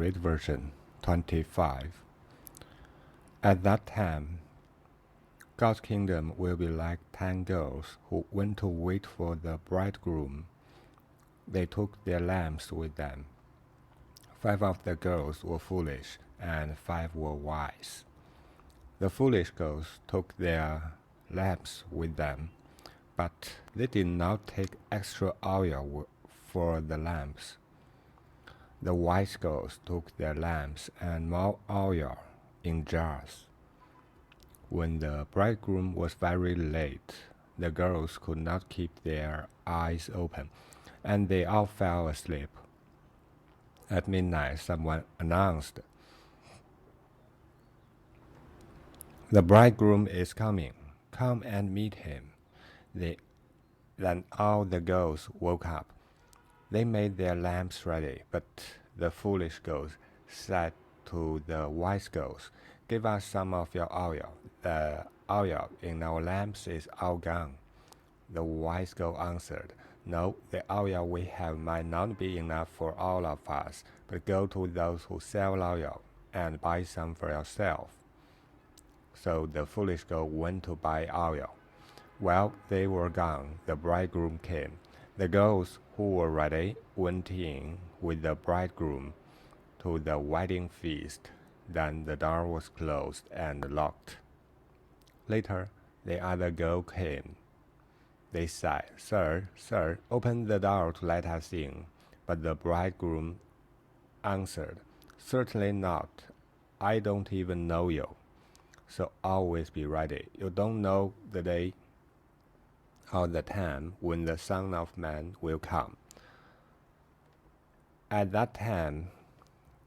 Read version 25. At that time, God's kingdom will be like 10 girls who went to wait for the bridegroom. They took their lamps with them. 5 of the girls were foolish, and 5 were wise. The foolish girls took their lamps with them, but they did not take extra oil for the lamps. The wise girls took their lamps and more oil in jars. When the bridegroom was very late, the girls could not keep their eyes open, and they all fell asleep. At midnight, someone announced, "The bridegroom is coming. Come and meet him." Then all the girls woke up. They made their lamps ready, but the foolish girls said to the wise girls, "Give us some of your oil. The oil in our lamps is all gone." The wise girl answered, "No, the oil we have might not be enough for all of us, but go to those who sell oil and buy some for yourself." So the foolish girl went to buy oil. While they were gone, the bridegroom came. The girls who were ready went in with the bridegroom to the wedding feast. Then the door was closed and locked. Later, the other girl came. They said, Sir, open the door to let us in." But the bridegroom answered, "Certainly not. I don't even know you. So always be ready. You don't know the day or the time when the Son of Man will come." At that time,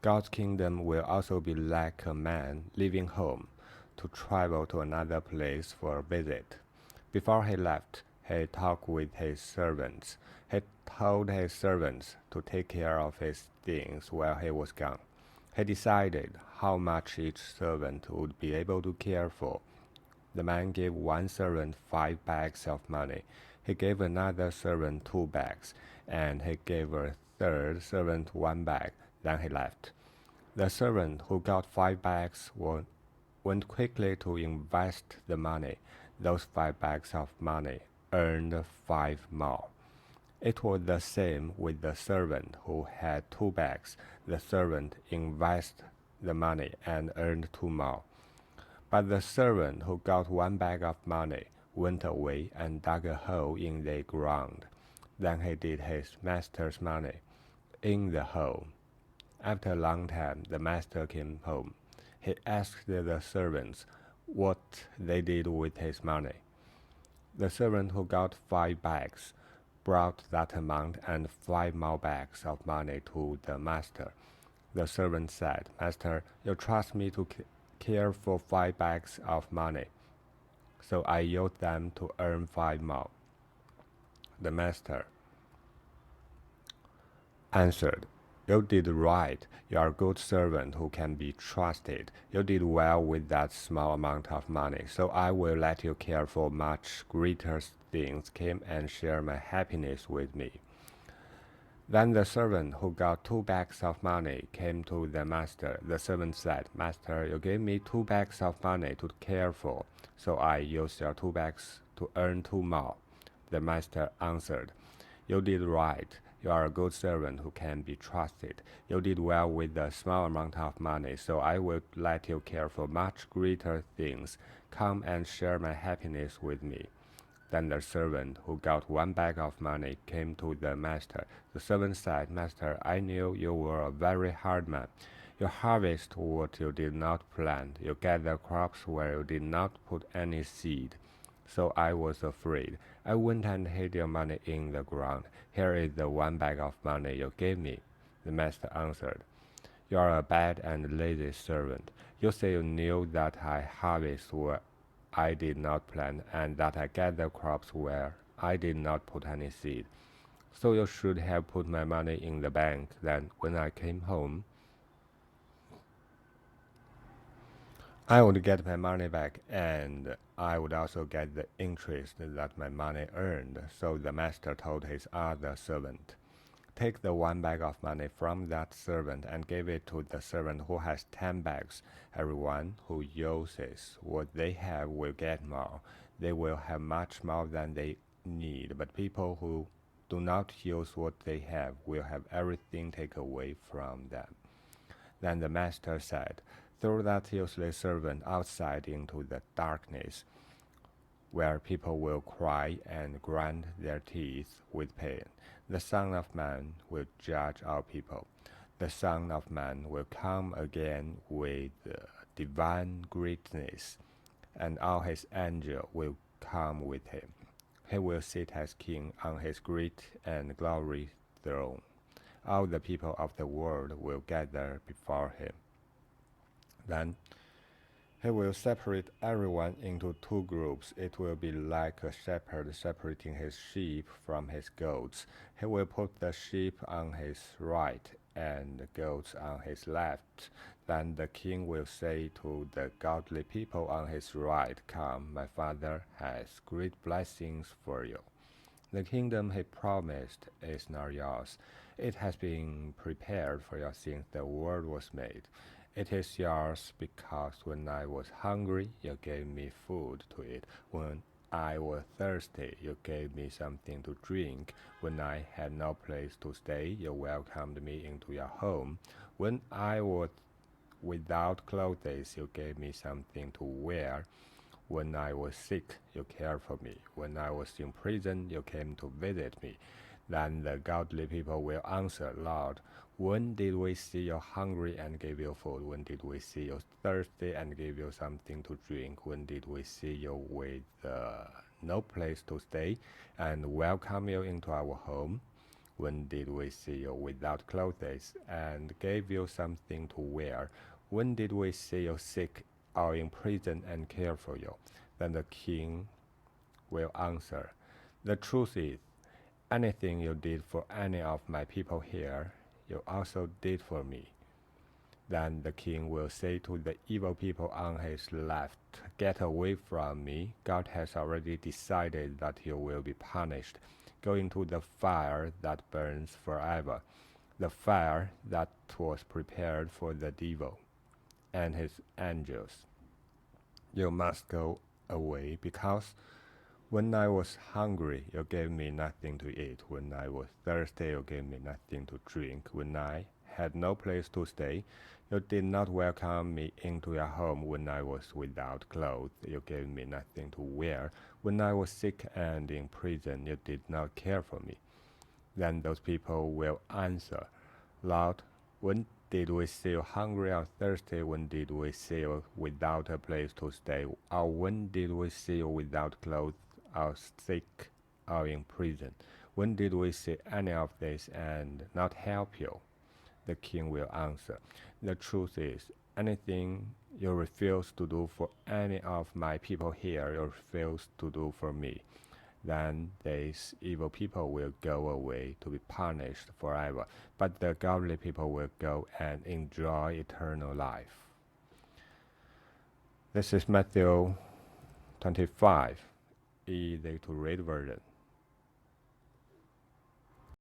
God's kingdom will also be like a man leaving home to travel to another place for a visit. Before he left, he talked with his servants. He told his servants to take care of his things while he was gone. He decided how much each servant would be able to care for. The man gave one servant 5 bags of money. He gave another servant 2 bags, and he gave a third servant 1 bag. Then he left. The servant who got 5 bags went quickly to invest the money. Those 5 bags of money earned 5 more. It was the same with the servant who had 2 bags. The servant invested the money and earned 2 more. But the servant who got 1 bag of money went away and dug a hole in the ground. Then he hid his master's money in the hole. After a long time, the master came home. He asked the servants what they did with his money. The servant who got 5 bags brought that amount and 5 more bags of money to the master. The servant said, "Master, you trust me to care for 5 bags of money, so I used them to earn 5 more." The master answered, "You did right. You are a good servant who can be trusted. You did well with that small amount of money, so I will let you care for much greater things. Come and share my happiness with me." Then the servant who got 2 bags of money came to the master. The servant said, "Master, you gave me 2 bags of money to care for, so I used your 2 bags to earn 2 more." The master answered, "You did right. You are a good servant who can be trusted. You did well with a small amount of money, so I will let you care for much greater things. Come and share my happiness with me." Then the servant who got 1 bag of money came to the master. The servant said, "Master, I knew you were a very hard man. You harvest what you did not plant. You gather crops where you did not put any seed. So I was afraid. I went and hid your money in the ground. Here is the 1 bag of money you gave me." The master answered, "You are a bad and lazy servant. You say you knew that I harvest where I did not plant, and that I gather crops where I did not put any seed. So you should have put my money in the bank. Then, when I came home, I would get my money back, and I would also get the interest that my money earned." So the master told his other servant, Take the 1 bag of money from that servant and give it to the servant who has 10 bags. Everyone who uses what they have will get more. They will have much more than they need, but people who do not use what they have will have everything taken away from them. Then the master said, throw that useless servant outside into the darkness, where people will cry and grind their teeth with pain. The Son of Man will judge all people. The Son of Man will come again with divine greatness, and all his angels will come with him. He will sit as king on his great and glorious throne. All the people of the world will gather before him. Then he will separate everyone into 2 groups. It will be like a shepherd separating his sheep from his goats. He will put the sheep on his right and the goats on his left. Then the king will say to the godly people on his right, come, my Father has great blessings for you. The kingdom he promised is not yours. It has been prepared for you since the world was made. It is yours because when I was hungry, you gave me food to eat. When I was thirsty, you gave me something to drink. When I had no place to stay, you welcomed me into your home. When I was without clothes, you gave me something to wear. When I was sick, you cared for me. When I was in prison, you came to visit me. Then the godly people will answer, Lord, when did we see you hungry and gave you food? When did we see you thirsty and gave you something to drink? When did we see you with no place to stay and welcome you into our home? When did we see you without clothes and gave you something to wear? When did we see you sick or in prison and care for you? Then the king will answer, the truth is, anything you did for any of my people here, you also did for me. Then the king will say to the evil people on his left, get away from me. God has already decided that you will be punished. Go into the fire that burns forever, the fire that was prepared for the devil and his angels. You must go away because when I was hungry, you gave me nothing to eat. When I was thirsty, you gave me nothing to drink. When I had no place to stay, you did not welcome me into your home. When I was without clothes, you gave me nothing to wear. When I was sick and in prison, you did not care for me. Then those people will answer, Lord, when did we see you hungry or thirsty? When did we see you without a place to stay? Or when did we see you without clothes, or sick, or in prison? When did we see any of this and not help you? The king will answer, the truth is, anything you refuse to do for any of my people here, you refuse to do for me. Then these evil people will go away to be punished forever, but the godly people will go and enjoy eternal life. This is Matthew 25, easy to read version.